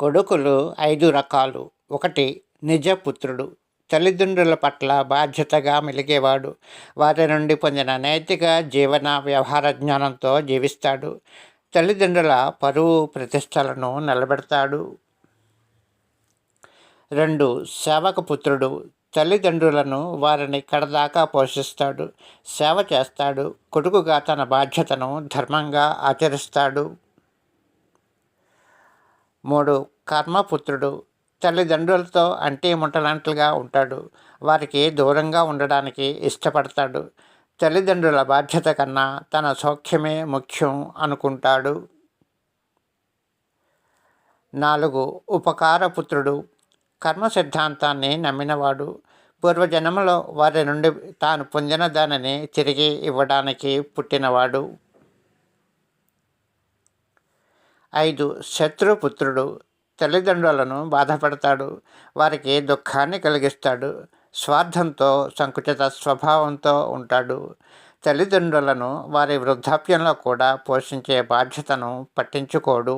కొడుకులు 5 రకాలు. 1. నిజపుత్రుడు. తల్లిదండ్రుల పట్ల బాధ్యతగా మెలిగేవాడు. వారి నుండి పొందిన నైతిక జీవన వ్యవహార జ్ఞానంతో జీవిస్తాడు. తల్లిదండ్రుల పరువు ప్రతిష్టలను నిలబెడతాడు. 2. సేవకపుత్రుడు. తల్లిదండ్రులను వారిని కడదాకా పోషిస్తాడు, సేవ చేస్తాడు. కొడుకుగా తన బాధ్యతను ధర్మంగా ఆచరిస్తాడు. 3. కర్మపుత్రుడు. తల్లిదండ్రులతో అంటీముట్టనట్లుగా ఉంటాడు, వారికి దూరంగా ఉండడానికి ఇష్టపడతాడు. తల్లిదండ్రుల బాధ్యత కన్నా తన సౌఖ్యమే ముఖ్యం అనుకుంటాడు. 4. ఉపకారపుత్రుడు. కర్మ సిద్ధాంతాన్ని నమ్మినవాడు, పూర్వజన్మలో వారి నుండి తాను పొందిన దానిని తిరిగి ఇవ్వడానికి పుట్టినవాడు. 5. శత్రుపుత్రుడు. తల్లిదండ్రులను బాధపడతాడు, వారికి దుఃఖాన్ని కలిగిస్తాడు, స్వార్థంతో సంకుచిత స్వభావంతో ఉంటాడు. తల్లిదండ్రులను వారి వృద్ధాప్యంలో కూడా పోషించే బాధ్యతను పట్టించుకోడు.